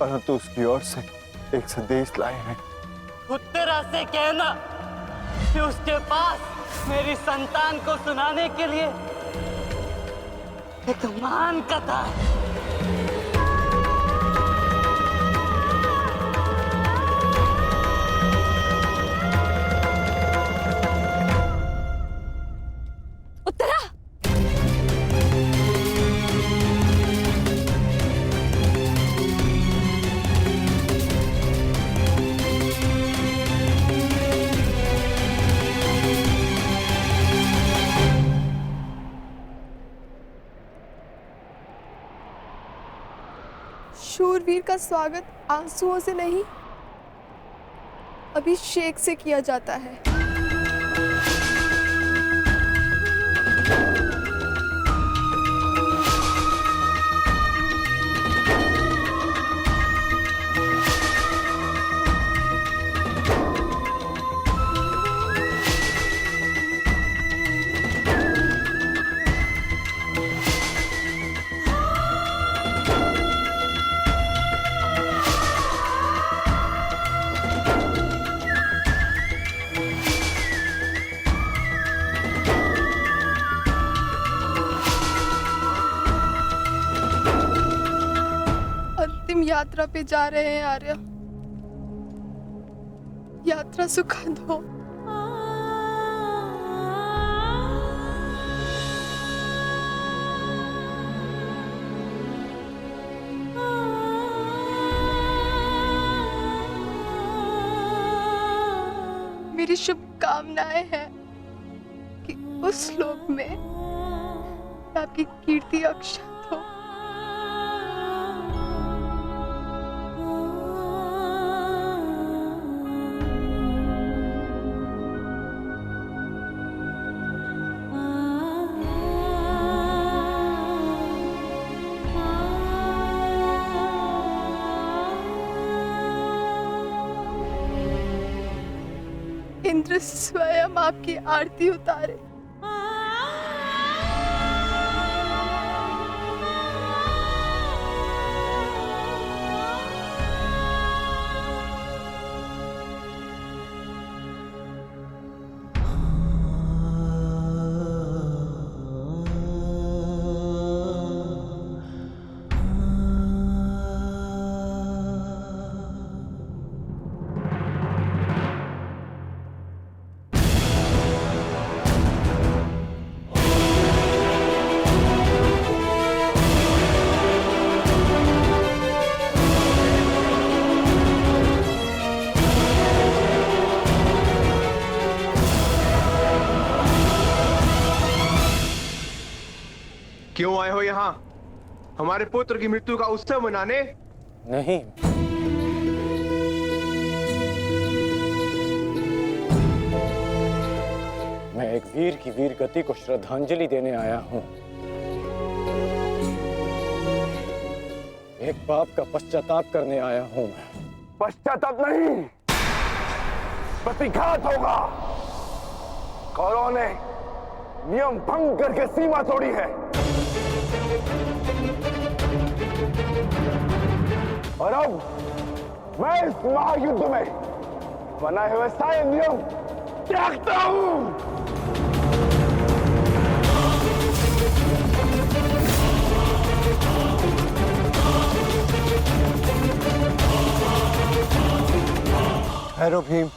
परंतु उसकी ओर से एक संदेश लाए हैं। उत्तरा से कहना कि उसके पास मेरी संतान को सुनाने के लिए एक महान कथा है। उत्तरा, शूरवीर का स्वागत आंसुओं से नहीं, अभिषेक से किया जाता है। अंतिम यात्रा पे जा रहे हैं आर्य। यात्रा सुखद हो। मेरी शुभकामनाएं हैं कि उस लोक में आपकी कीर्ति अक्षत हो। इंद्र स्वयं आपकी आरती उतारे। क्यों आए हो यहाँ? हमारे पुत्र की मृत्यु का उत्सव मनाने? नहीं, मैं एक वीर की वीर गति को श्रद्धांजलि देने आया हूँ। एक पाप का पश्चाताप करने आया हूँ। पश्चाताप नहीं, प्रतिघात होगा। कौरवों ने नियम भंग करके सीमा तोड़ी है और अब मैं इस महायुद्ध में बनाए हुए सारे नियम त्यागता हूं। ठहरो भीम।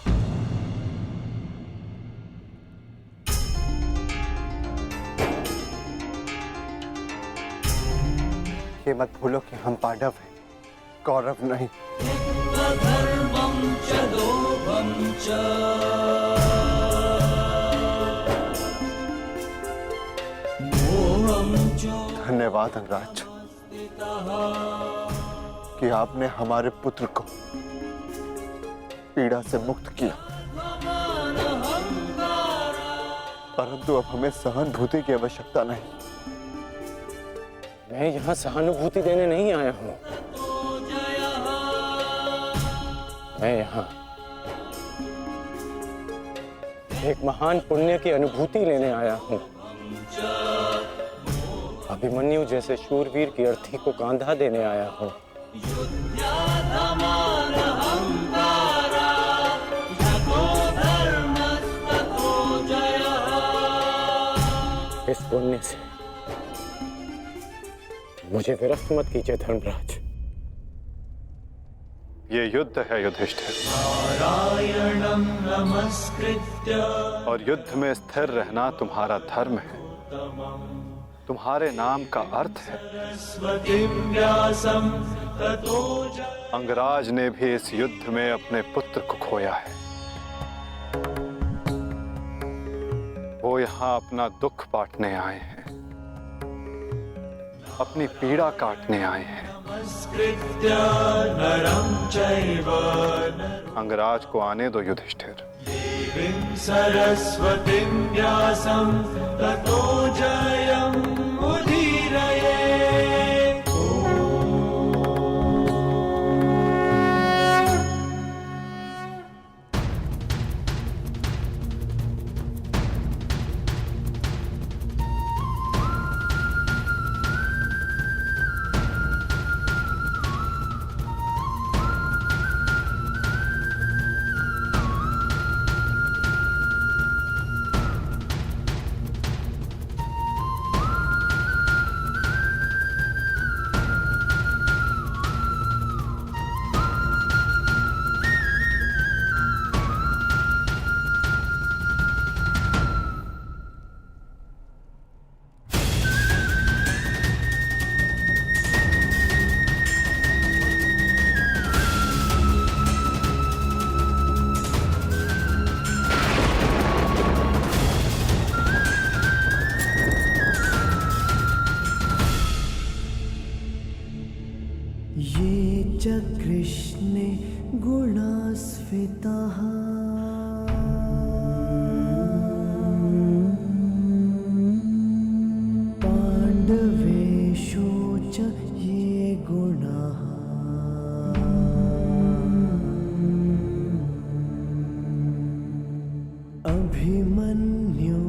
ये मत भूलो कि हम पांडव हैं, कौरव नहीं। धन्यवाद अंगराज कि आपने हमारे पुत्र को पीड़ा से मुक्त किया, परंतु अब हमें सहानुभूति की आवश्यकता नहीं। मैं यहाँ सहानुभूति देने नहीं आया हूँ। मैं यहाँ एक महान पुण्य की अनुभूति लेने आया हूँ। अभिमन्यु जैसे शूरवीर की अर्थी को कांधा देने आया हूँ। पुण्य से मुझे विरक्त मत कीजिए धर्मराज। ये युद्ध है युधिष्ठिर, और युद्ध में स्थिर रहना तुम्हारा धर्म है, तुम्हारे नाम का अर्थ है। अंगराज ने भी इस युद्ध में अपने पुत्र को खोया है। वो यहां अपना दुख बांटने आए हैं, अपनी पीड़ा काटने आए हैं। अंगराज को आने दो युधिष्ठिर। सरस्वतीं व्यासं ततो जयम् उदीरये। ये च कृष्णे गुणास्फिताः पाण्डवेषु च ये गुणाः अभिमन्यु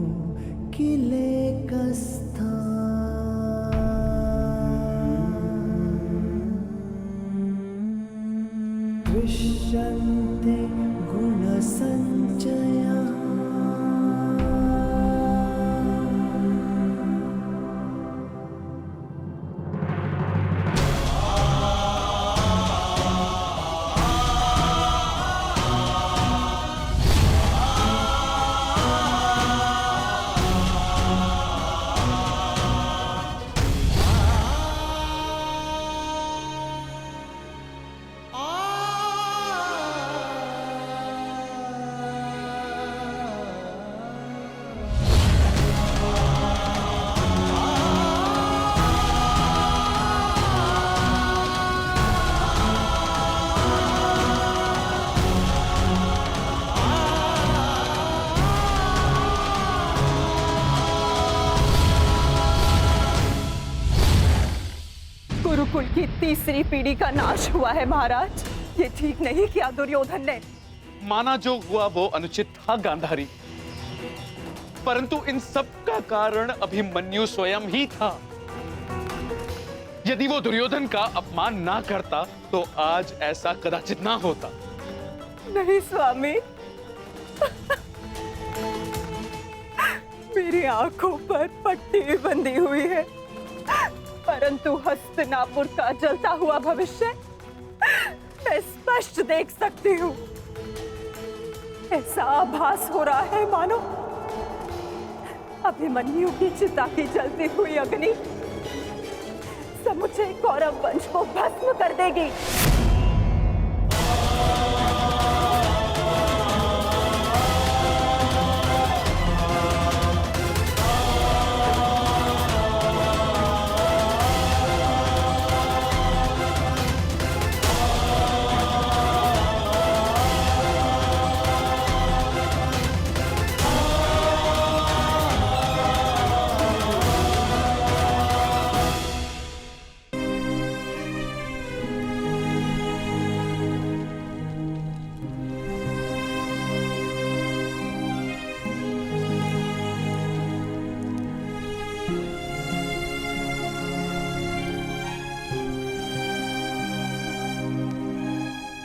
किलेकस्था दृश्यन्ते गुणसञ्चयः। गुरुकुल की तीसरी पीढ़ी का नाश हुआ है महाराज। ये ठीक नहीं किया दुर्योधन ने। माना जो हुआ वो अनुचित था गांधारी, परंतु इन सब का कारण अभिमन्यु स्वयं ही था। यदि वो दुर्योधन का अपमान ना करता तो आज ऐसा कदाचित ना होता। नहीं स्वामी, मेरी आंखों पर पट्टी बंधी हुई है, परंतु हस्तिनापुर का जलता हुआ भविष्य मैं स्पष्ट देख सकती हूँ। ऐसा आभास हो रहा है मानो अभिमन्यु की चिता की जलती हुई अग्नि समुचे कौरव वंश को भस्म कर देगी।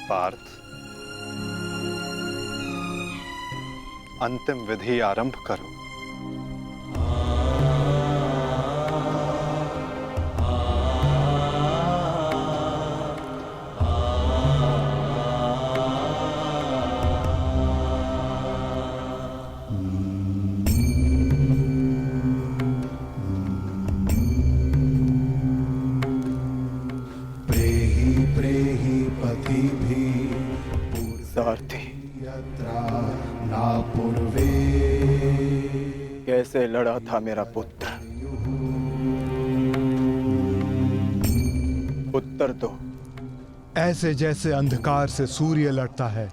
पार्थ, अंतिम विधि आरंभ करो। सारथी, कैसे लड़ा था मेरा पुत्र? उत्तर दो। ऐसे जैसे अंधकार से सूर्य लड़ता है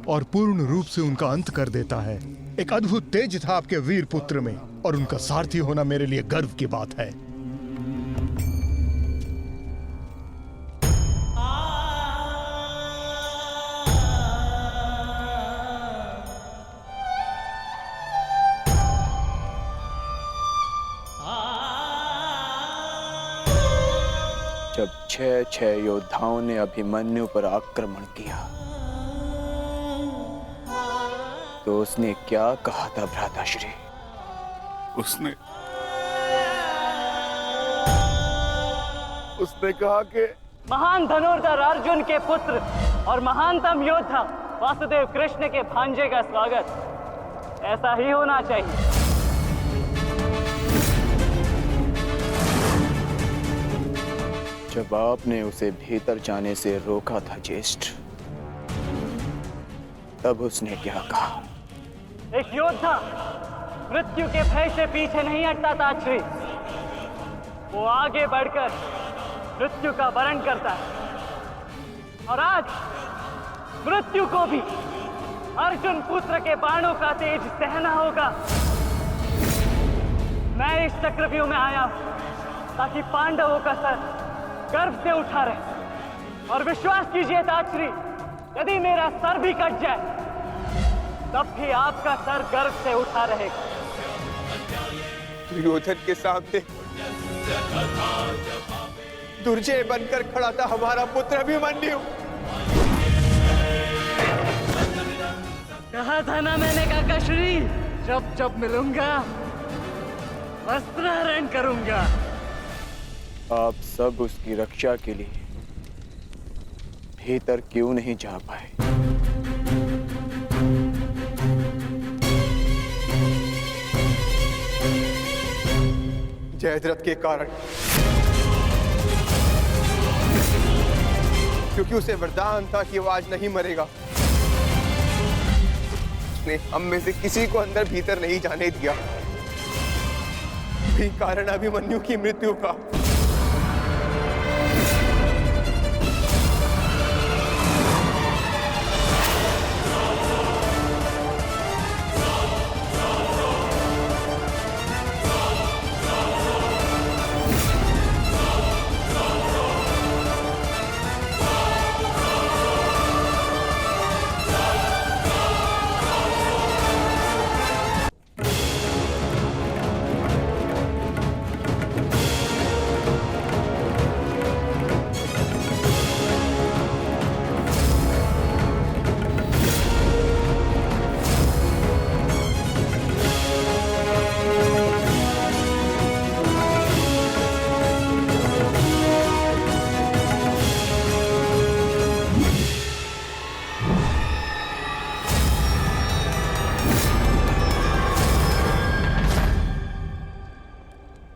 और पूर्ण रूप से उनका अंत कर देता है। एक अद्भुत तेज था आपके वीर पुत्र में, और उनका सारथी होना मेरे लिए गर्व की बात है। जब 6 योद्धाओं ने अभिमन्यु पर आक्रमण किया तो उसने क्या कहा था भ्राताश्री? उसने कहा कि महान धनुर्धर अर्जुन के पुत्र और महानतम योद्धा वासुदेव कृष्ण के भांजे का स्वागत ऐसा ही होना चाहिए। जब आपने उसे भीतर जाने से रोका था ज्येष्ठ, तब उसने क्या कहा? एक योद्धा मृत्यु के भय से पीछे नहीं हटता था श्री, वो आगे बढ़कर मृत्यु का वरण करता है। और आज मृत्यु को भी अर्जुन पुत्र के बाणों का तेज सहना होगा। मैं इस चक्रव्यूह में आया हूं ताकि पांडवों का सर गर्व से उठा रहे। और विश्वास कीजिए ताश्री, यदि मेरा सर भी कट जाए तब भी आपका सर गर्व से उठा रहेगा। दुर्योधन के सामने दुर्जय बनकर खड़ा था हमारा पुत्र अभिमन्यु। कहा था ना मैंने काकाश्री, जब जब मिलूंगा वस्त्रहरण करूंगा। आप सब उसकी रक्षा के लिए भीतर क्यों नहीं जा पाए? जयद्रथ के कारण, क्योंकि उसे वरदान था कि वो आज नहीं मरेगा। उसने हम में से किसी को अंदर भीतर नहीं जाने दिया, भी कारण अभिमन्यु की मृत्यु का।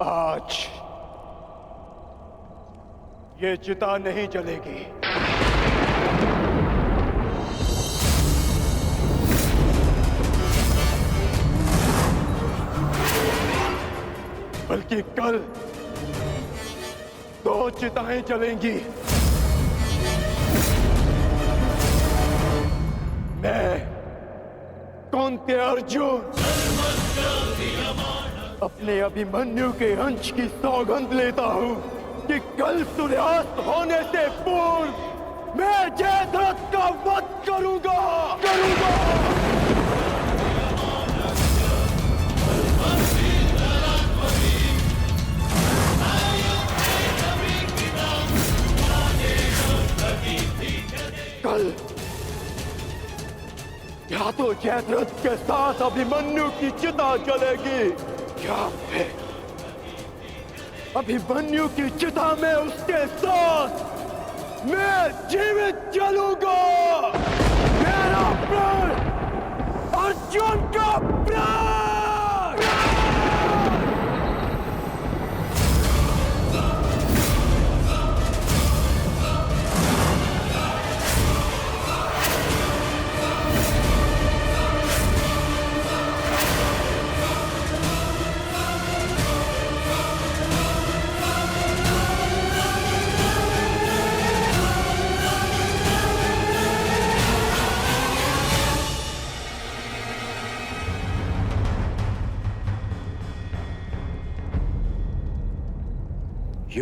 आज ये चिता नहीं जलेगी। बल्कि कल 2 चिताएं जलेंगी। मैं कुंती अर्जुन अपने अभिमन्यु के अंश की सौगंध लेता हूं कि कल सूर्यास्त होने से पूर्व मैं जयद्रथ का वध करूंगा। कल या तो जयद्रथ के साथ अभिमन्यु की चिता जलेगी, या फिर अभिमन्यु की चिता में उसके साथ मैं जीवित जलूंगा। मेरा प्राण अर्जुन का प्राण।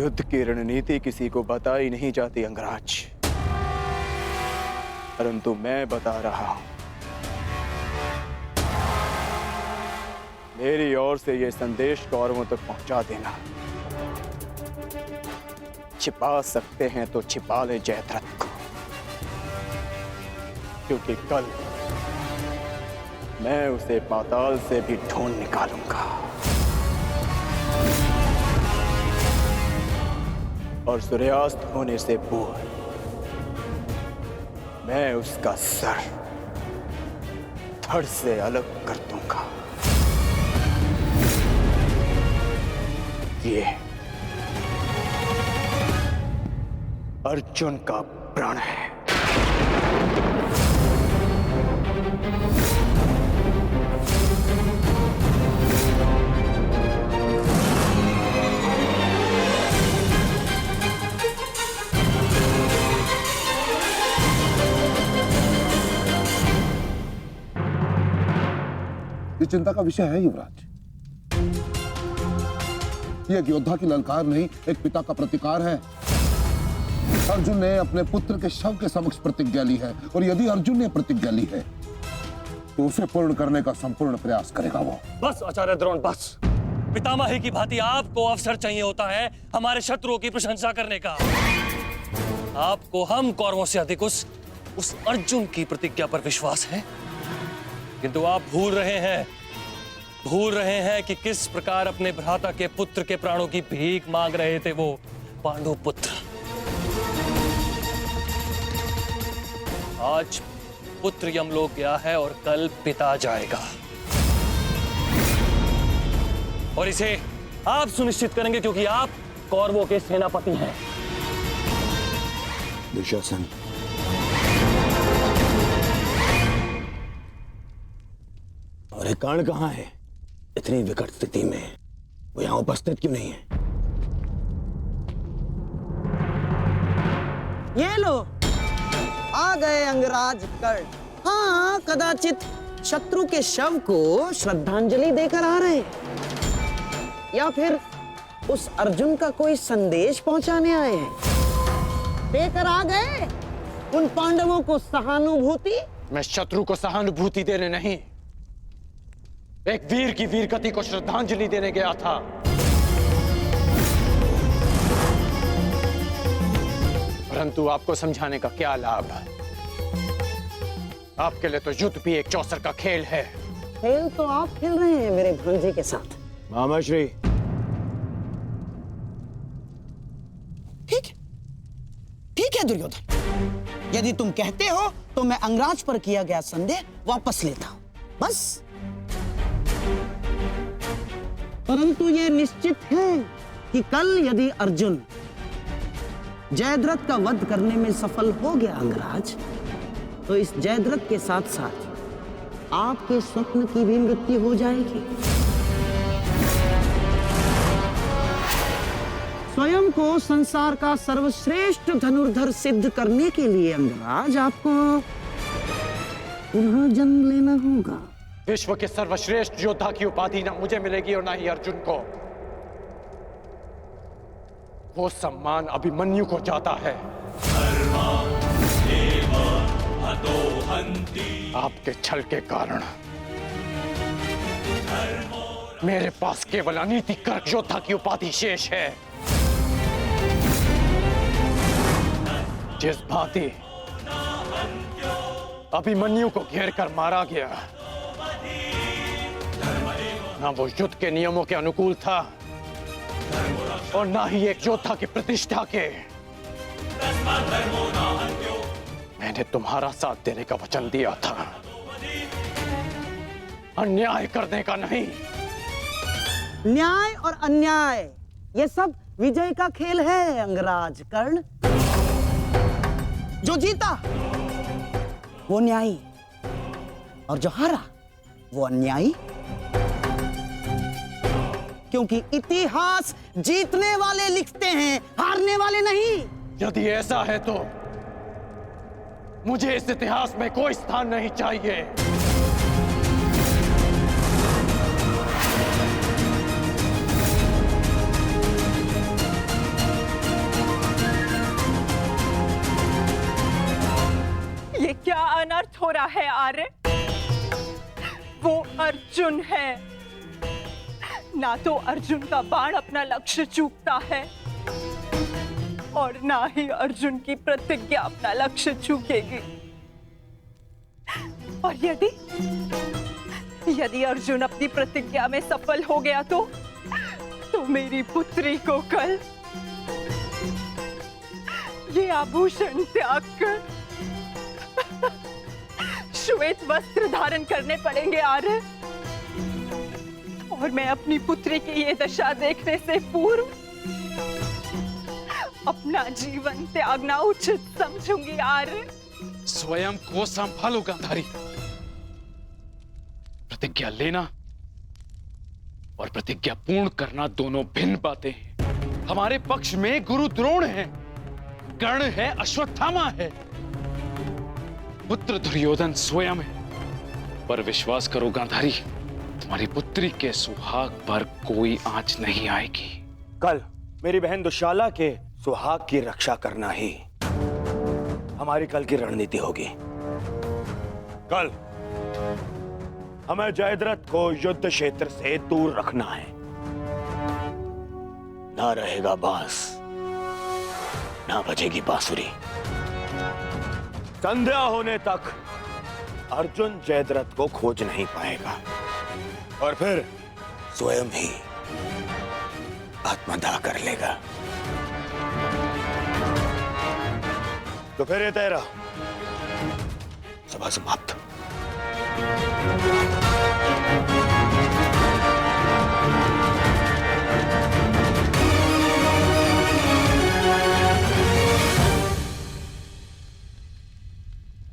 युद्ध की रणनीति किसी को बताई नहीं जाती अंगराज, परंतु मैं बता रहा हूं। मेरी ओर से यह संदेश कौरवों तक पहुंचा देना। छिपा सकते हैं तो छिपा ले जयद्रथ को, क्योंकि कल मैं उसे पाताल से भी ढूंढ निकालूंगा और सूर्यास्त होने से पूर्व मैं उसका सर धड़ से अलग कर दूंगा। ये अर्जुन का प्रण है। ये चिंता का विषय है युवराज। ये एक योद्धा की ललकार नहीं, एक पिता का प्रतिकार है। अर्जुन ने अपने पुत्र के शव के समक्ष प्रतिज्ञा ली है, और यदि अर्जुन ने प्रतिज्ञा ली है तो उसे पूर्ण करने का संपूर्ण प्रयास करेगा वो। बस आचार्य द्रोण, बस। पितामही की भांति आपको अवसर चाहिए होता है हमारे शत्रुओं की प्रशंसा करने का। आपको हम कौरवों से अधिक उस अर्जुन की प्रतिज्ञा पर विश्वास है, किंतु आप भूल रहे हैं कि किस प्रकार अपने भ्राता के पुत्र के प्राणों की भीख मांग रहे थे वो पांडु पुत्र। आज पुत्र यमलोक गया है और कल पिता जाएगा, और इसे आप सुनिश्चित करेंगे क्योंकि आप कौरवों के सेनापति हैं। दुशासन, और कर्ण कहां है? इतनी विकट स्थिति में वो यहां उपस्थित क्यों नहीं है? ये लो, आ गए अंगराज कर्ण। हाँ, कदाचित शत्रु के शव को श्रद्धांजलि देकर आ रहे, या फिर उस अर्जुन का कोई संदेश पहुंचाने आए हैं। देकर आ गए उन पांडवों को सहानुभूति। मैं शत्रु को सहानुभूति देने नहीं, एक वीर की वीरगति को श्रद्धांजलि देने गया था। परंतु आपको समझाने का क्या लाभ? आपके लिए तो युद्ध भी एक चौसर का खेल है। खेल तो आप खेल रहे हैं मेरे भांजे के साथ। मामाश्री, ठीक है दुर्योधन, यदि तुम कहते हो तो मैं अंगराज पर किया गया संदेह वापस लेता हूं, बस। परंतु यह निश्चित है कि कल यदि अर्जुन जयद्रथ का वध करने में सफल हो गया अंगराज, तो इस जयद्रथ के साथ साथ आपके स्वप्न की भी मृत्यु हो जाएगी। स्वयं को संसार का सर्वश्रेष्ठ धनुर्धर सिद्ध करने के लिए अंगराज आपको पुनः जन्म लेना होगा। विश्व के सर्वश्रेष्ठ योद्धा की उपाधि ना मुझे मिलेगी और ना ही अर्जुन को। वो सम्मान अभिमन्यु को जाता है। आपके छल के कारण मेरे पास केवल अनीतिकर योद्धा की उपाधि शेष है। जिस भांति अभिमन्यु को घेर कर मारा गया, ना वो युद्ध के नियमों के अनुकूल था और ना ही एक योद्धा की प्रतिष्ठा के। मैंने तुम्हारा साथ देने का वचन दिया था, अन्याय करने का नहीं। न्याय और अन्याय ये सब विजय का खेल है अंगराज कर्ण। जो जीता वो न्यायी और जो हारा वो अन्यायी, क्योंकि इतिहास जीतने वाले लिखते हैं, हारने वाले नहीं। यदि ऐसा है तो मुझे इस इतिहास में कोई स्थान नहीं चाहिए। क्या अनर्थ हो रहा है आर्य? वो अर्जुन है। ना तो अर्जुन का बाण अपना लक्ष्य चूकता है और ना ही अर्जुन की प्रतिज्ञा अपना लक्ष्य चूकेगी। और यदि अर्जुन अपनी प्रतिज्ञा में सफल हो गया तो मेरी पुत्री को कल ये आभूषण त्याग कर श्वेत वस्त्र धारण करने पड़ेंगे आर्य। और मैं अपनी पुत्री की ये दशा देखने से पूर्व अपना जीवन त्यागना उचित समझूंगी आर्य। स्वयं को संभालो गांधारी। प्रतिज्ञा लेना और प्रतिज्ञा पूर्ण करना दोनों भिन्न बातें हैं। हमारे पक्ष में गुरु द्रोण है, कर्ण है, अश्वत्थामा है, पुत्र दुर्योधन स्वयं है। पर विश्वास करो गांधारी, तुम्हारी पुत्री के सुहाग पर कोई आंच नहीं आएगी। कल मेरी बहन दुशाला के सुहाग की रक्षा करना ही हमारी कल की रणनीति होगी। कल हमें जयद्रथ को युद्ध क्षेत्र से दूर रखना है। ना रहेगा बांस, ना बजेगी बांसुरी। संध्या होने तक अर्जुन जयद्रथ को खोज नहीं पाएगा और फिर स्वयं ही आत्मदाह कर लेगा। तो फिर ये तेरा सभा समाप्त।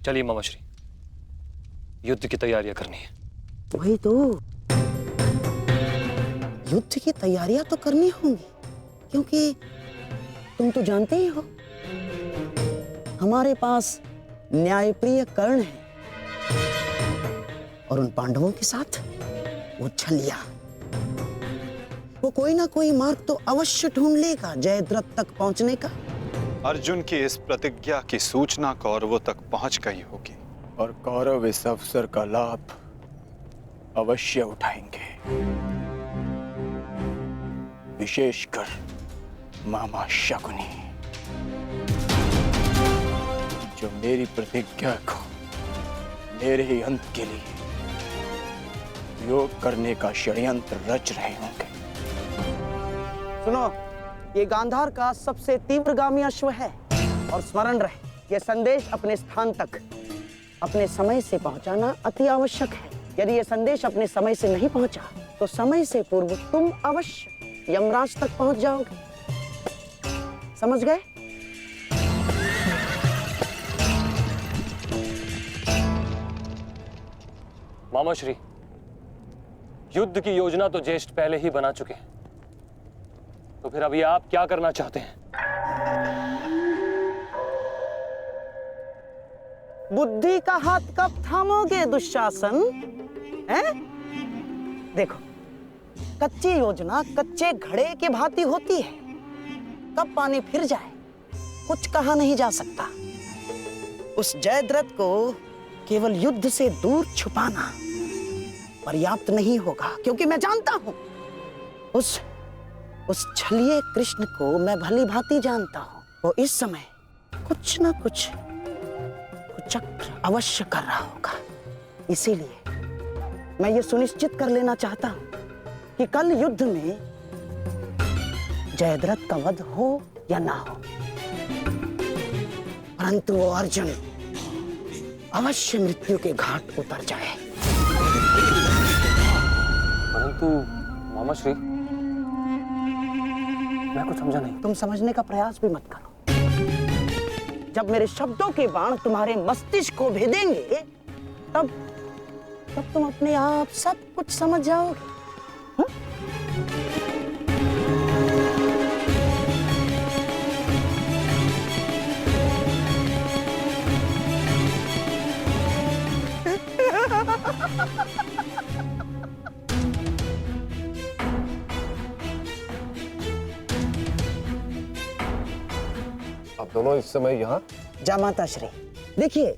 चलिए मामाश्री, युद्ध की तैयारियां करनी है। वही तो, युद्ध की तैयारियां तो करनी होंगी, क्योंकि तुम तो जानते ही हो हमारे पास न्यायप्रिय कर्ण है और उन पांडवों के साथ वो छलिया। वो कोई ना कोई मार्ग तो अवश्य ढूंढ लेगा जयद्रथ तक पहुंचने का। अर्जुन की इस प्रतिज्ञा की सूचना कौरवों तक पहुंच गई होगी और कौरव इस अवसर का लाभ अवश्य उठाएंगे, विशेषकर मामा शकुनी, जो मेरी प्रतिज्ञा को मेरे ही अंत के लिए योग करने का षड्यंत्र रच रहे होंगे। सुनो, ये गांधार का सबसे तीव्रगामी अश्व है और स्मरण रहे, ये संदेश अपने स्थान तक अपने समय से पहुंचाना अति आवश्यक है। यदि ये संदेश अपने समय से नहीं पहुंचा तो समय से पूर्व तुम अवश्य यमराज तक पहुंच जाओगे। समझ गए? मामाश्री, युद्ध की योजना तो ज्येष्ठ पहले ही बना चुके हैं, तो फिर अभी आप क्या करना चाहते हैं? बुद्धि का हाथ कब थामोगे दुशासन? हैं? देखो, कच्ची योजना कच्चे घड़े के भांति होती है। कब पानी फिर जाए कुछ कहा नहीं जा सकता। उस जयद्रथ को केवल युद्ध से दूर छुपाना पर्याप्त नहीं होगा, क्योंकि मैं जानता हूं उस छलिए कृष्ण को मैं भली भांति जानता हूं। वो इस समय कुछ ना कुछ चक्र अवश्य कर रहा होगा। इसीलिए मैं ये सुनिश्चित कर लेना चाहता हूं कि कल युद्ध में जयद्रथ का वध हो या ना हो, परंतु वो अर्जुन अवश्य मृत्यु के घाट उतर जाए। परंतु मामाश्री, मैं कुछ समझा नहीं। तुम समझने का प्रयास भी मत करो। जब मेरे शब्दों के बाण तुम्हारे मस्तिष्क को भेदेंगे तब तुम अपने आप सब कुछ समझ जाओगे। हा? आप दोनों इस समय यहाँ? जामाता श्री, देखिए,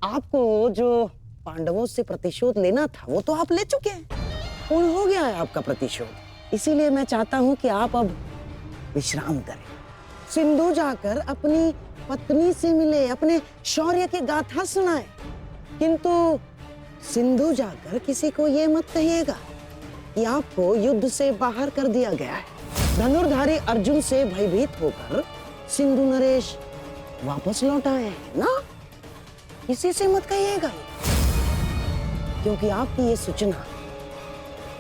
आपको जो पांडवों से प्रतिशोध लेना था वो तो आप ले चुके हैं, पूर्ण हो गया है आपका प्रतिशोध। इसीलिए मैं चाहता हूं कि आप अब विश्राम करें, सिंधु जाकर अपनी पत्नी से मिले, अपने शौर्य की गाथा सुनाए। किंतु सिंधु जाकर किसी को ये मत कहिएगा कि आपको युद्ध से बाहर कर दिया गया है। धनुर्धारी अर्जुन से भयभीत होकर सिंधु नरेश वापस लौट आए हैं ना, किसी से मत कहिएगा, क्योंकि आपकी ये सूचना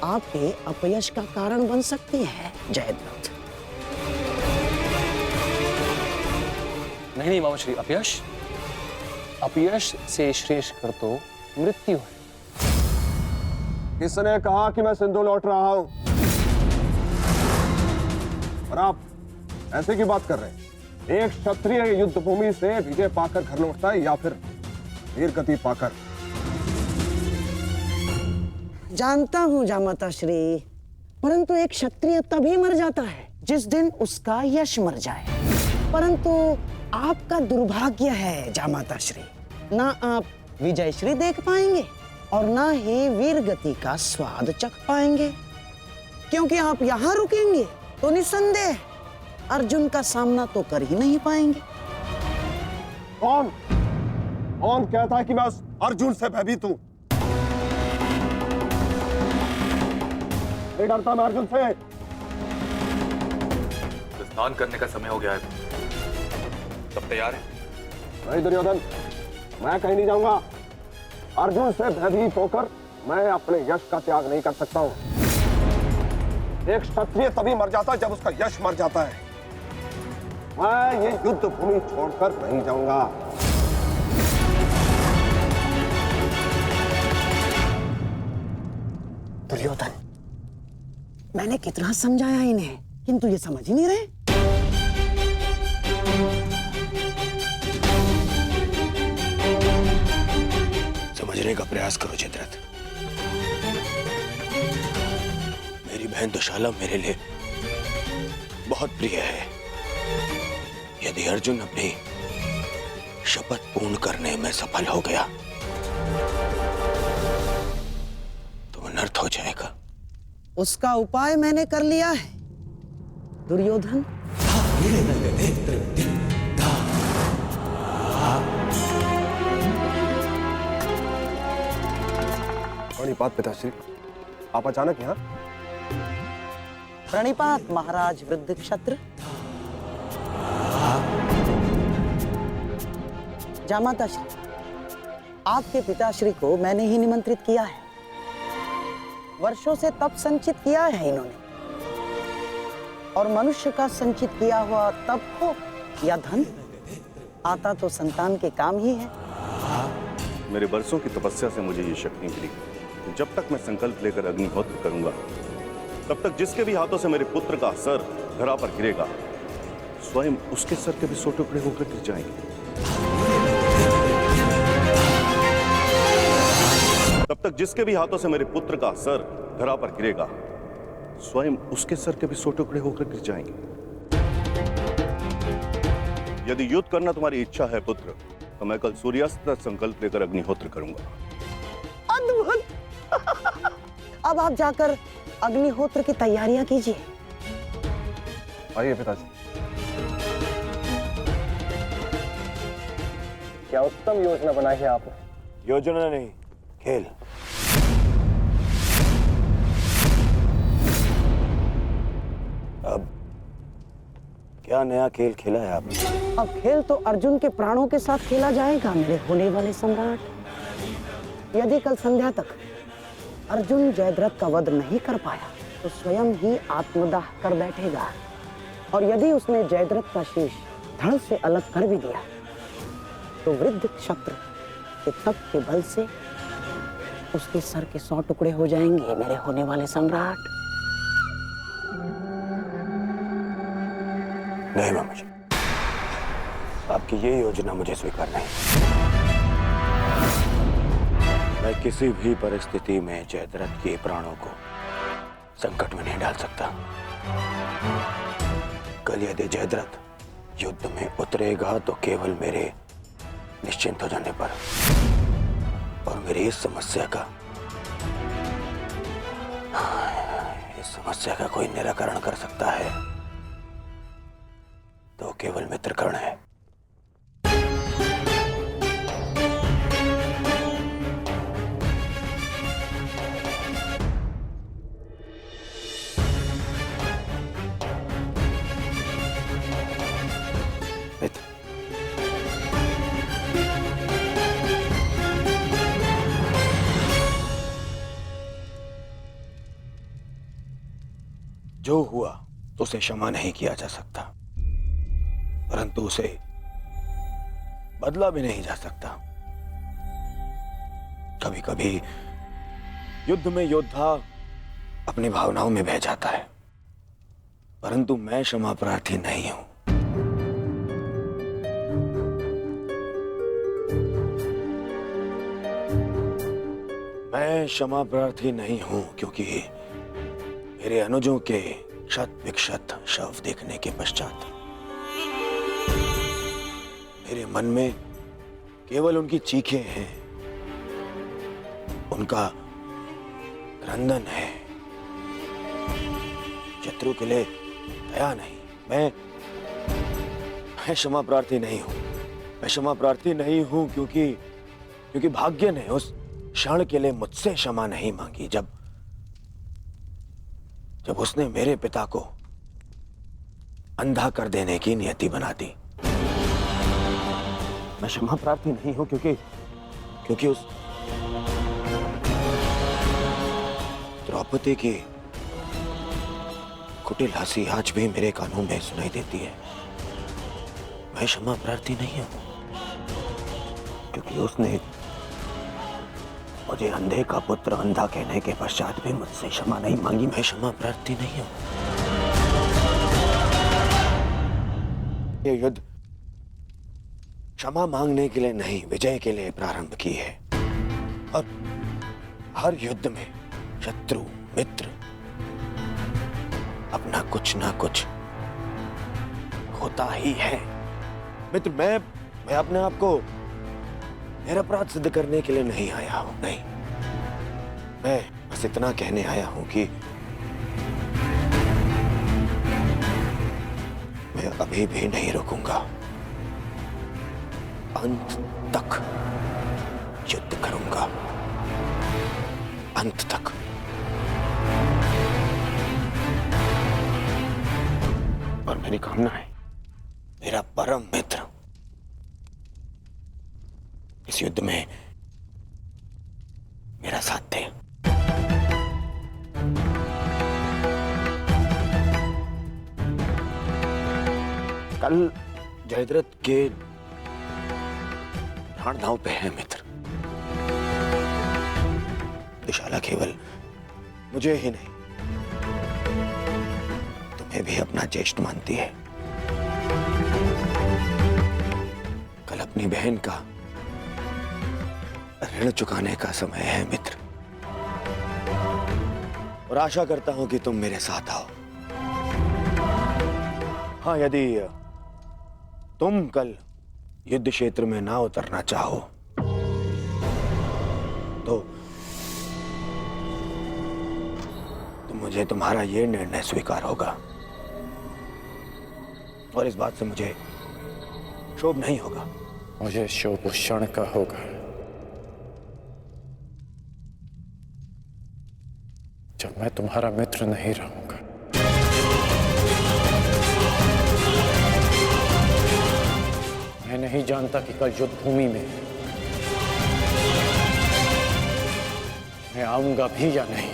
आपके अपयश का कारण बन सकती है जयद्रथ। नहीं मामाश्री, अपयश अपयश से श्रेष्ठ कर तो मृत्यु है। किसने कहा कि मैं सिंधु लौट रहा हूं? और आप ऐसे की बात कर रहे हैं? एक क्षत्रिय युद्ध भूमि से विजय पाकर घर लौटता है या फिर वीर गति पाकर? जानता हूं जामाता श्री, परंतु एक क्षत्रिय तभी मर जाता है जिस दिन उसका यश मर जाए। परंतु आपका दुर्भाग्य है जामाता श्री, ना आप विजय श्री देख पाएंगे और ना ही वीर गति का स्वाद चख पाएंगे, क्योंकि आप यहाँ रुकेंगे तो निसंदेह अर्जुन का सामना तो कर ही नहीं पाएंगे। कौन कौन कहता है कि मैं उस अर्जुन से भयभीत हूं? नहीं डरता मैं अर्जुन से। स्नान करने का समय हो गया है, सब तैयार है? नहीं दुर्योधन, मैं कहीं नहीं जाऊंगा। अर्जुन से भयभीत होकर मैं अपने यश का त्याग नहीं कर सकता हूं। एक क्षत्रिय तभी मर जाता है जब उसका यश मर जाता है। मैं ये युद्ध भूमि छोड़कर नहीं जाऊंगा। दुर्योधन, मैंने कितना समझाया इन्हें, किंतु ये समझ ही नहीं रहे। समझने का प्रयास करो जयद्रथ। मेरी बहन दुशाला मेरे लिए बहुत प्रिय है। यदि अर्जुन अपनी शपथ पूर्ण करने में सफल हो गया तो अनर्थ हो जाएगा। उसका उपाय मैंने कर लिया है दुर्योधन। प्रणिपात पिताश्री, आप अचानक यहाँ? प्रणिपात महाराज वृद्ध क्षत्र। जामाता श्री, आपके पिताश्री को मैंने ही निमंत्रित किया है। वर्षों से तप संचित किया है इन्होंने, और मनुष्य का संचित किया हुआ तप हो या धन, आता तो संतान के काम ही है। मेरे वर्षों की तपस्या से मुझे ये शक्ति मिली। जब तक मैं संकल्प लेकर अग्निहोत्र करूंगा, तब तक जिसके भी हाथों से मेरे पुत्र का सर धरा पर गिरेगा, स्वयं उसके सर के भी 100 टुकड़े होकर गिर जाएंगे। तब तक जिसके भी हाथों से मेरे पुत्र का सर धरा पर गिरेगा, स्वयं उसके सर के भी 100 टुकड़े होकर गिर जाएंगे। यदि युद्ध करना तुम्हारी इच्छा है पुत्र, तो मैं कल सूर्यास्त तक संकल्प लेकर अग्निहोत्र करूंगा। अद्भुत! अब आप जाकर अग्निहोत्र की तैयारियां कीजिए। आइए पिताजी। क्या उत्तम योजना बनाई है आपने। योजना नहीं, खेल। अब क्या नया खेल खेला है आपने? अब खेल तो अर्जुन के प्राणों के साथ खेला जाएगा मेरे होने वाले सम्राट। यदि कल संध्या तक अर्जुन जयद्रथ का वध नहीं कर पाया तो स्वयं ही आत्मदाह कर बैठेगा, और यदि उसने जयद्रथ का शीश धड़ से अलग कर भी दिया तो वृद्ध क्षत्र के तप के बल से उसके सर के 100 टुकड़े हो जाएंगे मेरे होने वाले सम्राट। नहीं मामा जी, आपकी ये योजना मुझे स्वीकार नहीं। मैं किसी भी परिस्थिति में जयद्रथ के प्राणों को संकट में नहीं डाल सकता। कल यदि जयद्रथ युद्ध में उतरेगा तो केवल मेरे निश्चिंत हो जाने पर। मेरी इस समस्या का कोई निराकरण कर सकता है तो केवल मित्रकर्ण है। जो हुआ उसे क्षमा नहीं किया जा सकता, परंतु उसे बदला भी नहीं जा सकता। कभी कभी युद्ध में योद्धा अपनी भावनाओं में बह जाता है, परंतु मैं क्षमा प्रार्थी नहीं हूं। मैं क्षमा प्रार्थी नहीं हूं क्योंकि मेरे अनुजों के क्षत विक्षत शव देखने के पश्चात मेरे मन में केवल उनकी चीखें हैं, उनका क्रंदन है। शत्रु के लिए दया नहीं। मैं क्षमा प्रार्थी नहीं हूं। मैं क्षमा प्रार्थी नहीं हूं क्योंकि भाग्य ने उस क्षण के लिए मुझसे क्षमा नहीं मांगी जब उसने मेरे पिता को अंधा कर देने की नियति बना दी। मैं क्षमा प्रार्थी नहीं हूं क्योंकि उस द्रौपदी की कुटिल हंसी आज भी मेरे कानों में सुनाई देती है। मैं क्षमा प्रार्थी नहीं हूं क्योंकि उसने मुझे अंधे का पुत्र अंधा कहने के पश्चात भी मुझसे क्षमा नहीं मांगी। मैं क्षमा प्रार्थी नहीं हूं। ये युद्ध क्षमा मांगने के लिए नहीं, विजय के लिए प्रारंभ की है। और हर युद्ध में शत्रु मित्र अपना कुछ ना कुछ होता ही है। मित्र, मैं अपने आप को मेरा अपराध सिद्ध करने के लिए नहीं आया हूं। नहीं, मैं बस इतना कहने आया हूं कि मैं अभी भी नहीं रुकूंगा। अंत तक युद्ध करूंगा, अंत तक। और मेरी कामना है मेरा परम मित्र इस युद्ध में मेरा साथ दे। कल जयद्रथ के प्राण दांव पे है मित्र। दुशाला केवल मुझे ही नहीं तुम्हें भी अपना ज्येष्ठ मानती है। कल अपनी बहन का ऋण चुकाने का समय है मित्र, और आशा करता हूं कि तुम मेरे साथ आओ। हाँ, यदि तुम कल युद्ध क्षेत्र में ना उतरना चाहो तो मुझे तुम्हारा यह निर्णय स्वीकार होगा, और इस बात से मुझे क्षोभ नहीं होगा। मुझे क्षोभ उस क्षण का होगा जब मैं तुम्हारा मित्र नहीं रहूंगा। मैं नहीं जानता कि कल युद्ध भूमि में मैं आऊंगा भी या नहीं।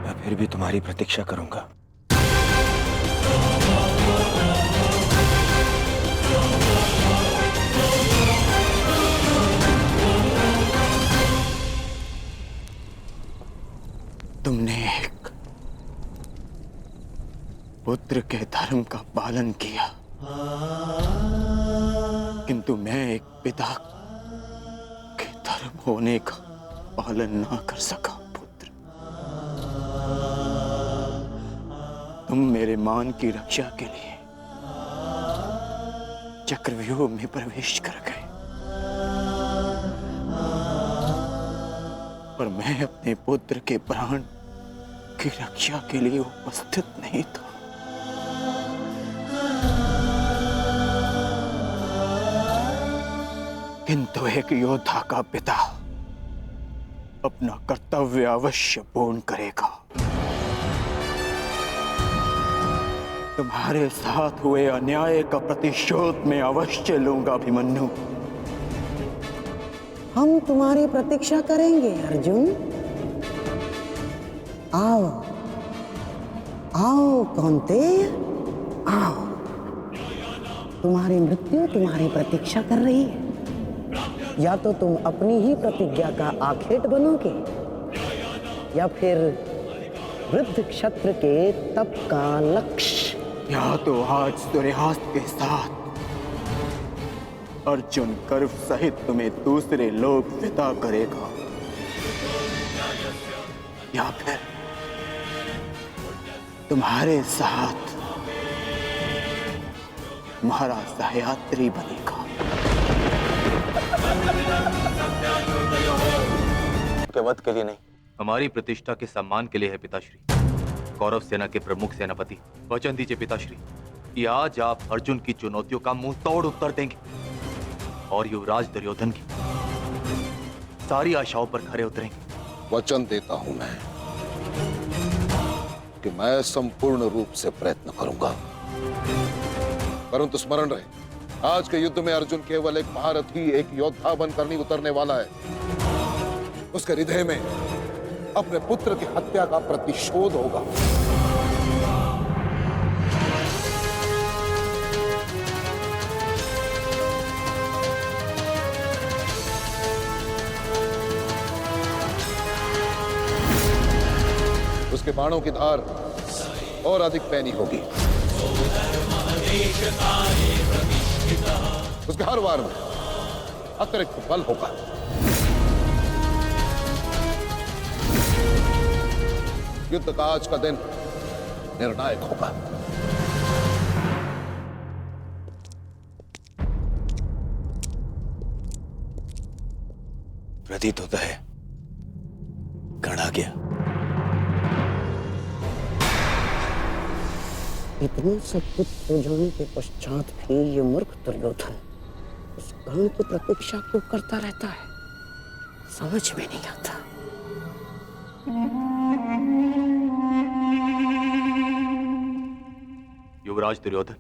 मैं फिर भी तुम्हारी प्रतीक्षा करूंगा। तुमने एक पुत्र के धर्म का पालन किया, किंतु मैं एक पिता के धर्म होने का पालन ना कर सका। पुत्र, तुम मेरे मान की रक्षा के लिए चक्रव्यूह में प्रवेश कर गए पर मैं अपने पुत्र के प्राण की रक्षा के लिए उपस्थित नहीं था। किंतु एक योद्धा का पिता अपना कर्तव्य अवश्य पूर्ण करेगा। तुम्हारे साथ हुए अन्याय का प्रतिशोध मैं अवश्य लूंगा अभिमन्यु। हम तुम्हारी प्रतीक्षा करेंगे अर्जुन। आओ आओ कौन्तेय, आओ। तुम्हारी मृत्यु तुम्हारी प्रतीक्षा कर रही है। या तो तुम अपनी ही प्रतिज्ञा का आखेट बनोगे या फिर वृद्ध क्षत्र के तप का लक्ष्य। या तो आज सूर्यास्त के साथ अर्जुन गर्व सहित तुम्हें दूसरे लोक विदा करेगा या फिर तुम्हारे साथ महाराज सहयात्री बनेगा। के वध के लिए नहीं, हमारी प्रतिष्ठा के सम्मान के लिए है पिताश्री। कौरव सेना के प्रमुख सेनापति, वचन दीजिए पिताश्री कि आज आप अर्जुन की चुनौतियों का मुंह तोड़ उत्तर देंगे और युवराज दुर्योधन की सारी आशाओं पर खरे उतरेंगे। वचन देता हूं मैं कि मैं संपूर्ण रूप से प्रयत्न करूंगा। परंतु स्मरण रहे, आज के युद्ध में अर्जुन केवल एक महारथी, एक योद्धा बनकर नहीं उतरने वाला है। उसके हृदय में अपने पुत्र की हत्या का प्रतिशोध होगा। उसके बाणों की धार और अधिक पैनी होगी। उसके हर वार में अतिरिक्त बल होगा। युद्ध का आज का दिन निर्णायक होगा। प्रतीत होता है गण आ गया। इतना सब कुछ हो जाने के पश्चात भी ये मूर्ख दुर्योधन उस गण की प्रतीक्षा क्यों करता रहता है, समझ में नहीं आता। युवराज दुर्योधन,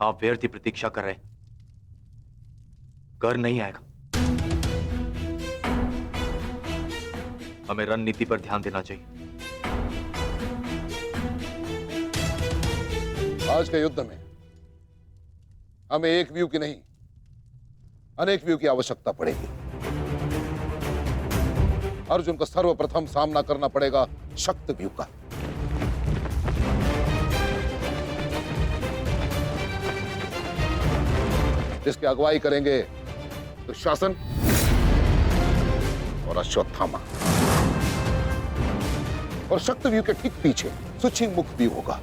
आप व्यर्थ प्रतीक्षा कर रहे हैं। कर नहीं आएगा। हमें रणनीति पर ध्यान देना चाहिए। आज के युद्ध में हमें एक व्यू की नहीं, अनेक व्यू की आवश्यकता पड़ेगी। अर्जुन को सर्वप्रथम सामना करना पड़ेगा शक्ति व्यू का। जिसकी अगुवाई करेंगे दुशासन और अश्वत्थामा। और शक्ति व्यू के ठीक पीछे सुचिंग मुख व्यू होगा।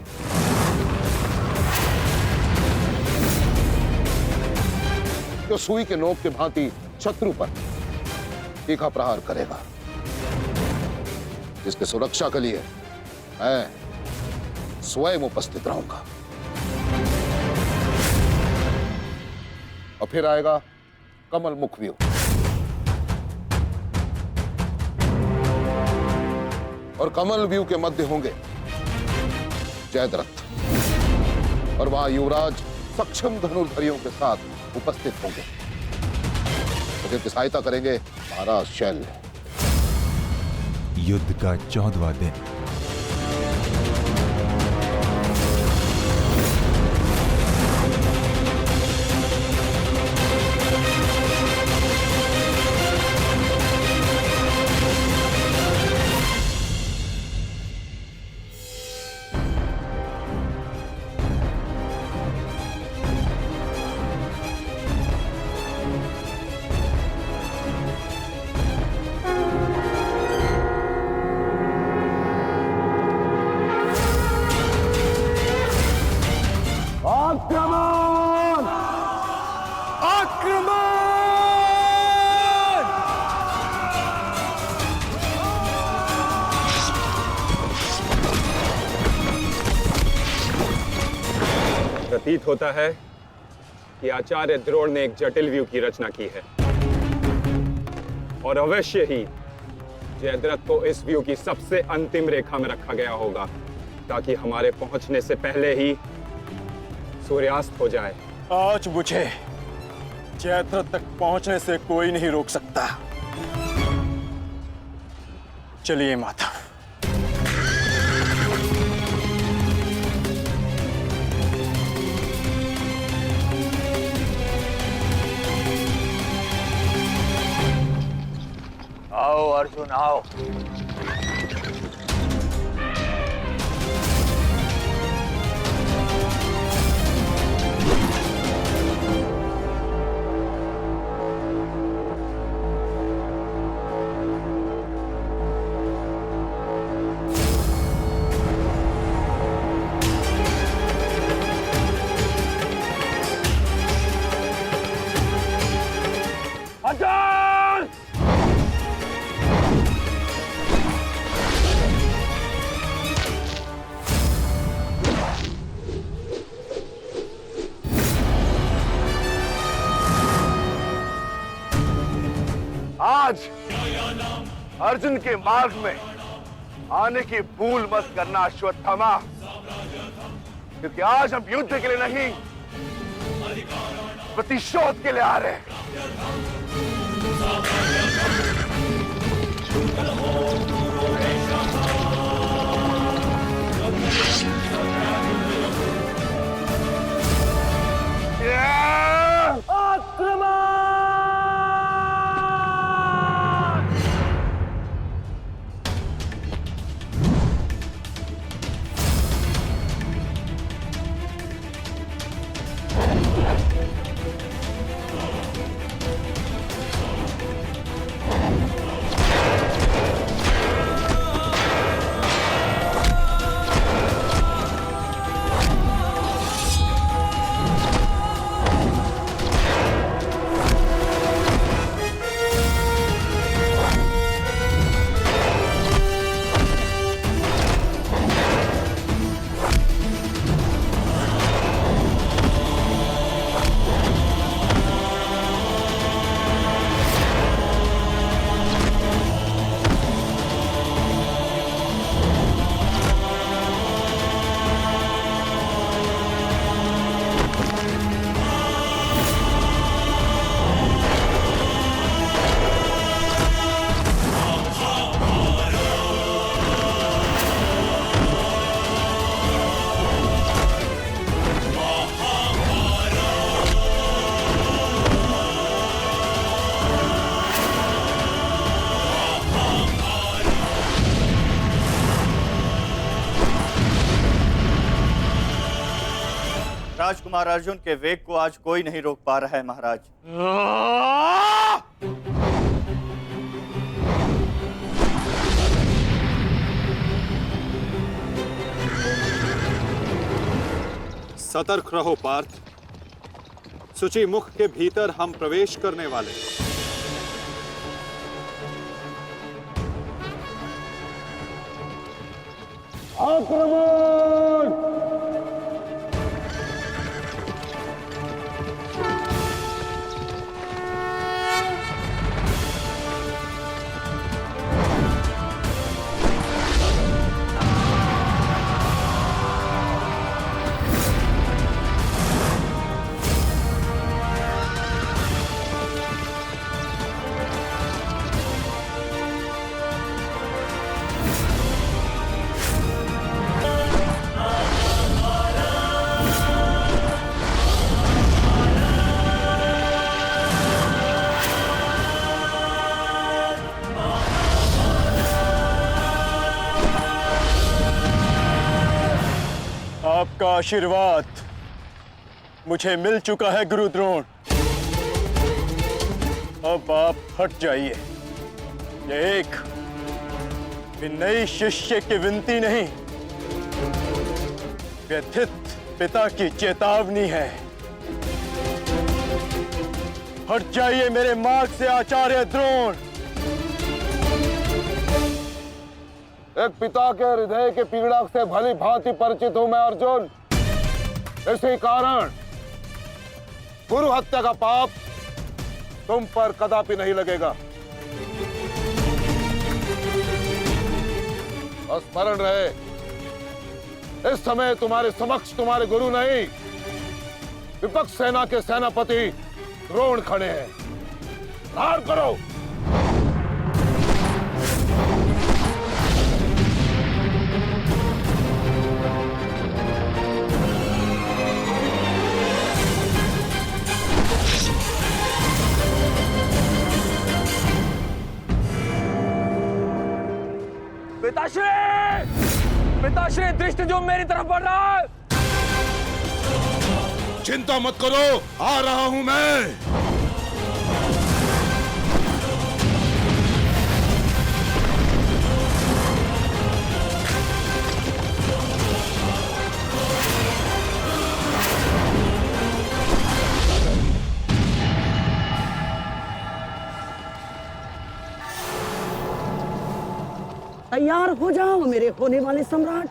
जो सुई के नोक के भांति शत्रु पर तीखा प्रहार करेगा। जिसके सुरक्षा के लिए मैं स्वयं उपस्थित रहूंगा। और फिर आएगा कमल मुख व्यू। और कमल व्यू के मध्य होंगे जयद्रथ। और वहां युवराज सक्षम धनुर्धरियों के साथ उपस्थित होंगे। तो जिनकी सहायता करेंगे महाराज शैल्य। युद्ध का 14वां दिन। प्रतीत होता है कि आचार्य द्रोण ने एक जटिल व्यू की रचना की है और अवश्य ही जयद्रथ को इस व्यू की सबसे अंतिम रेखा में रखा गया होगा ताकि हमारे पहुंचने से पहले ही सूर्यास्त हो जाए। आज मुझे जयद्रथ तक पहुंचने से कोई नहीं रोक सकता। चलिए माता। आओ अर्जुन आओ। आज अर्जुन के मार्ग में आने की भूल मत करना अश्वत्थामा, क्योंकि आज हम युद्ध के लिए नहीं प्रतिशोध के लिए आ रहे हैं। राजकुमार अर्जुन के वेग को आज कोई नहीं रोक पा रहा है महाराज। सतर्क रहो पार्थ, सूची मुख के भीतर हम प्रवेश करने वाले हैं। आक्रमण! आपका आशीर्वाद मुझे मिल चुका है गुरु द्रोण। अब आप हट जाइए। ये एक विनयी शिष्य की विनती नहीं, व्यथित पिता की चेतावनी है। हट जाइए मेरे मार्ग से आचार्य द्रोण। एक पिता के हृदय के पीड़ा से भली भांति परिचित हूं मैं अर्जुन। इसी कारण गुरु हत्या का पाप तुम पर कदापि नहीं लगेगा। स्मरण रहे, इस समय तुम्हारे समक्ष तुम्हारे गुरु नहीं, विपक्ष सेना के सेनापति द्रोण खड़े हैं। प्रहार करो। पिताश्री दृष्टि जो मेरी तरफ बढ़ रहा है। चिंता मत करो, आ रहा हूं मैं। तैयार हो जाओ मेरे होने वाले सम्राट।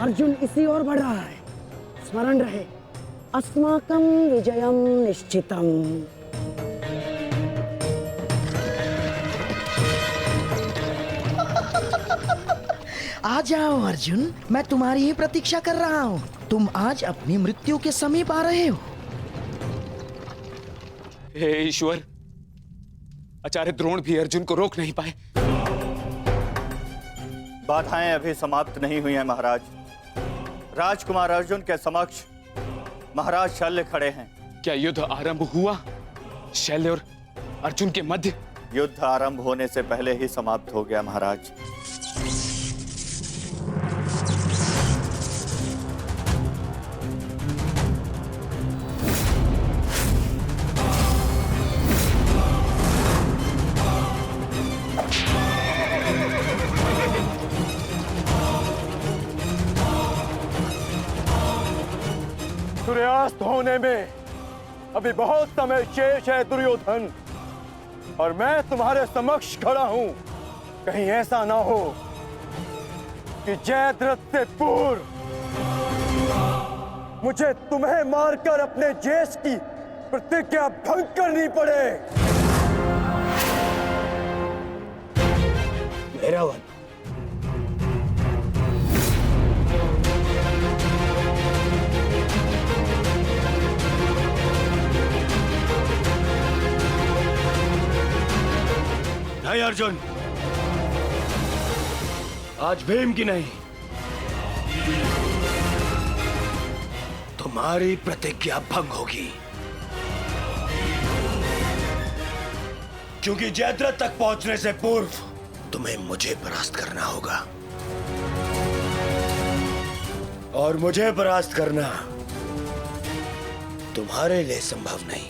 अर्जुन इसी ओर बढ़ रहा है। स्मरण रहे, अस्माकं विजयम निश्चितम। आ जाओ अर्जुन, मैं तुम्हारी ही प्रतीक्षा कर रहा हूँ। तुम आज अपनी मृत्यु के समीप आ रहे हो। हे ईश्वर, आचार्य द्रोण भी अर्जुन को रोक नहीं पाए। बाधाएं अभी समाप्त नहीं हुई हैं महाराज। राजकुमार अर्जुन के समक्ष महाराज शल्य खड़े हैं। क्या युद्ध आरंभ हुआ? शल्य और अर्जुन के मध्य? युद्ध आरंभ होने से पहले ही समाप्त हो गया महाराज। सूर्यास्त होने में अभी बहुत समय शेष है दुर्योधन, और मैं तुम्हारे समक्ष खड़ा हूं। कहीं ऐसा ना हो कि जयद्रथ से पूर्व मुझे तुम्हें मारकर अपने ज्येष्ठ की प्रतिज्ञा भंग करनी पड़े। मेरा वन नहीं अर्जुन, आज भीम की नहीं, तुम्हारी प्रतिज्ञा भंग होगी। क्योंकि जयद्रथ तक पहुंचने से पूर्व तुम्हें मुझे परास्त करना होगा, और मुझे परास्त करना तुम्हारे लिए संभव नहीं।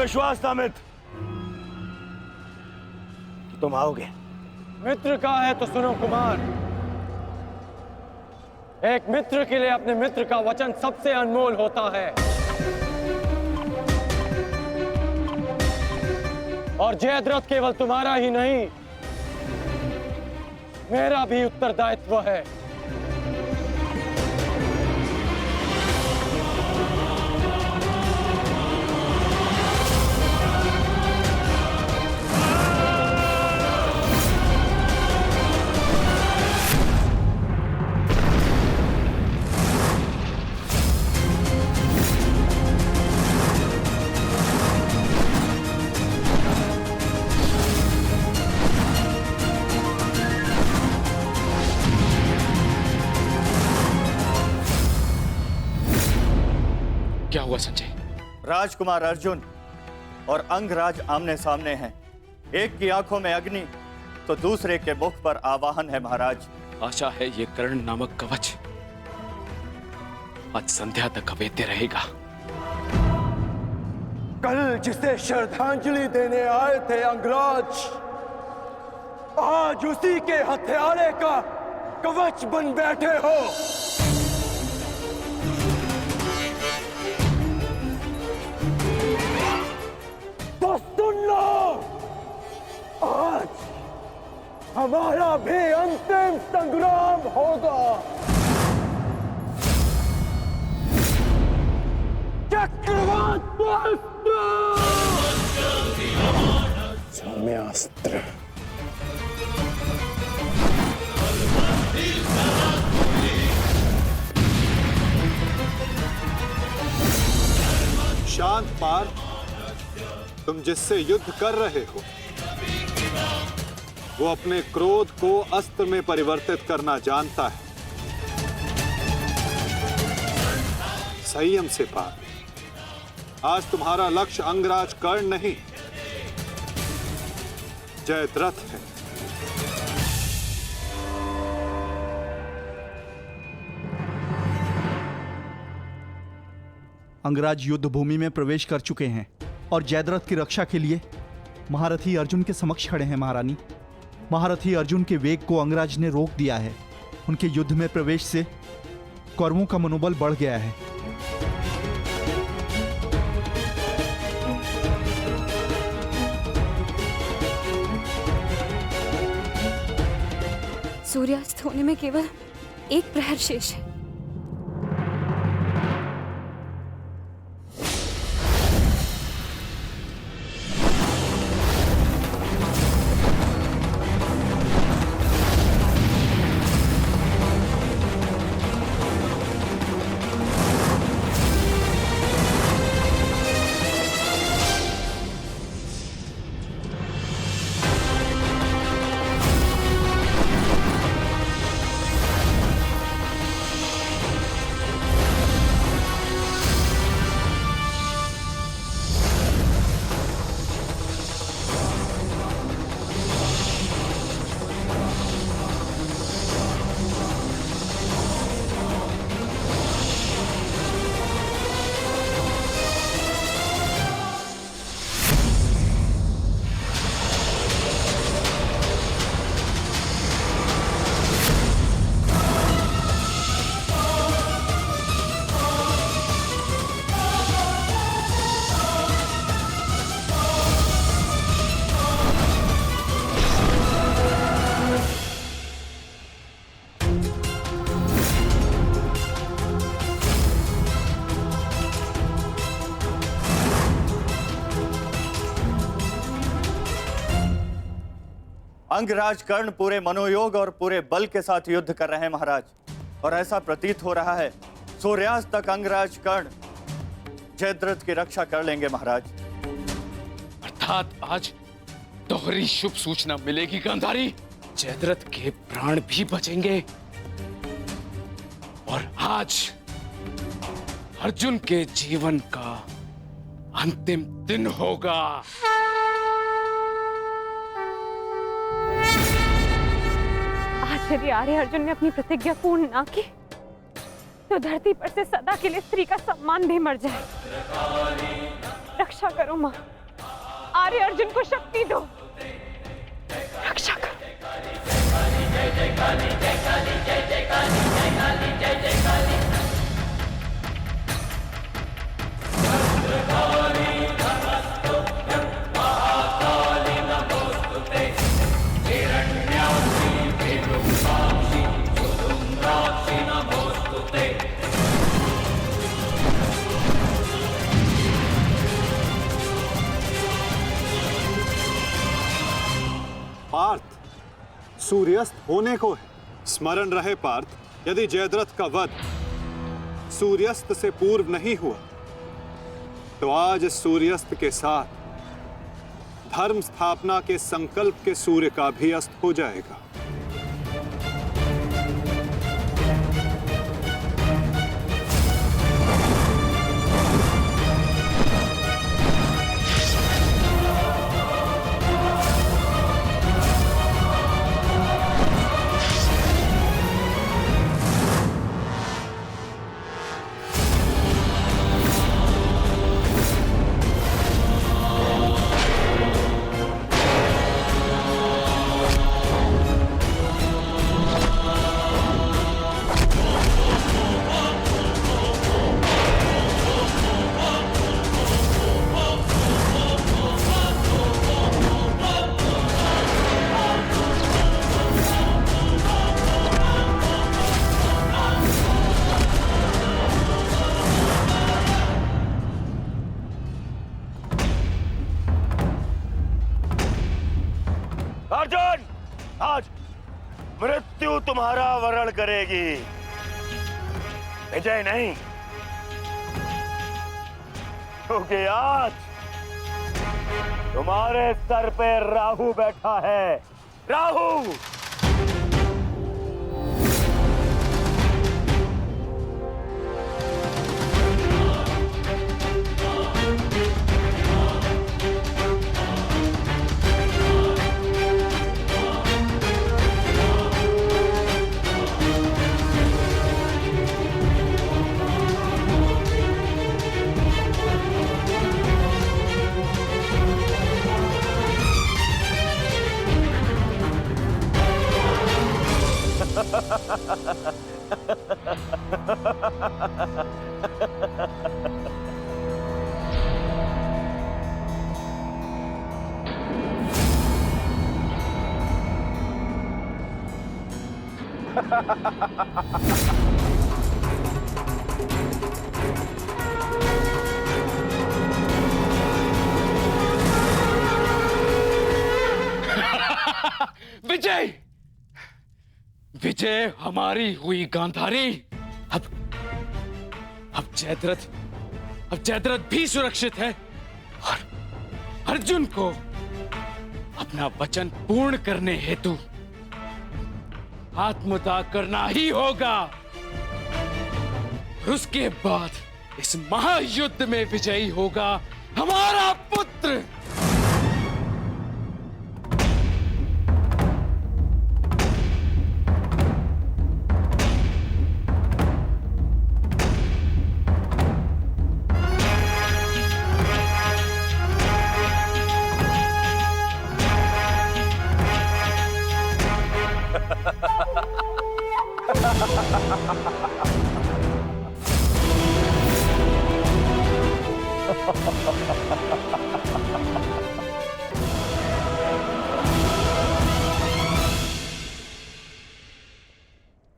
विश्वास था मित्र कि तुम आओगे। मित्र का है तो सुनो कुमार, एक मित्र के लिए अपने मित्र का वचन सबसे अनमोल होता है, और जयद्रथ केवल तुम्हारा ही नहीं, मेरा भी उत्तरदायित्व है। क्या हुआ संजय? राजकुमार अर्जुन और अंगराज आमने सामने हैं। एक की आंखों में अग्नि तो दूसरे के मुख पर आवाहन है महाराज। आशा है ये कर्ण नामक कवच आज संध्या तक अवेद्य रहेगा। कल जिसे श्रद्धांजलि देने आए थे अंगराज, आज उसी के हत्यारे का कवच बन बैठे हो। तो सुन लो, आज हमारा भी अंतिम संग्राम होगा। चक्रवात सौम्यास्त्र। शांत पार्थ, तुम जिससे युद्ध कर रहे हो वो अपने क्रोध को अस्त्र में परिवर्तित करना जानता है। संयम से पार्थ, आज तुम्हारा लक्ष्य अंगराज कर्ण नहीं, जयद्रथ है। अंगराज युद्ध भूमि में प्रवेश कर चुके हैं और जयद्रथ की रक्षा के लिए महारथी अर्जुन के समक्ष खड़े हैं। महारानी, महारथी अर्जुन के वेग को अंगराज ने रोक दिया है। उनके युद्ध में प्रवेश से कौरवों का मनोबल बढ़ गया है। सूर्यास्त होने में केवल एक प्रहर शेष है। अंगराज कर्ण पूरे मनोयोग और पूरे बल के साथ युद्ध कर रहे हैं महाराज, और ऐसा प्रतीत हो रहा है सूर्यास्त तक अंगराज कर्ण जयद्रथ की रक्षा कर लेंगे महाराज। अर्थात आज दोहरी शुभ सूचना मिलेगी गांधारी। जयद्रथ के प्राण भी बचेंगे और आज अर्जुन के जीवन का अंतिम दिन होगा। यदि आर्य अर्जुन ने अपनी प्रतिज्ञा पूर्ण ना की तो धरती पर से सदा के लिए स्त्री का सम्मान भी मर जाए। रक्षा करो मां, आर्य अर्जुन को शक्ति दो, रक्षा करो। पार्थ, सूर्यास्त होने को है। स्मरण रहे पार्थ, यदि जयद्रथ का वध सूर्यास्त से पूर्व नहीं हुआ तो आज इस सूर्यास्त के साथ धर्म स्थापना के संकल्प के सूर्य का भी अस्त हो जाएगा। तुम्हारा वरण करेगी, विजय नहीं। क्योंकि आज तुम्हारे सर पे राहु बैठा है। राहु! विजय! विजय हमारी हुई गांधारी। अब जयद्रथ भी सुरक्षित है और अर्जुन को अपना वचन पूर्ण करने हेतु आत्मदाह करना ही होगा। और उसके बाद इस महायुद्ध में विजयी होगा हमारा पुत्र।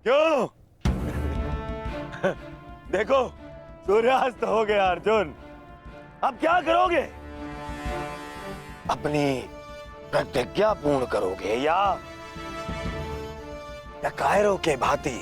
क्यों? देखो, सूर्यास्त हो गया अर्जुन। अब क्या करोगे? अपनी प्रतिज्ञा पूर्ण करोगे या कायरों के भांति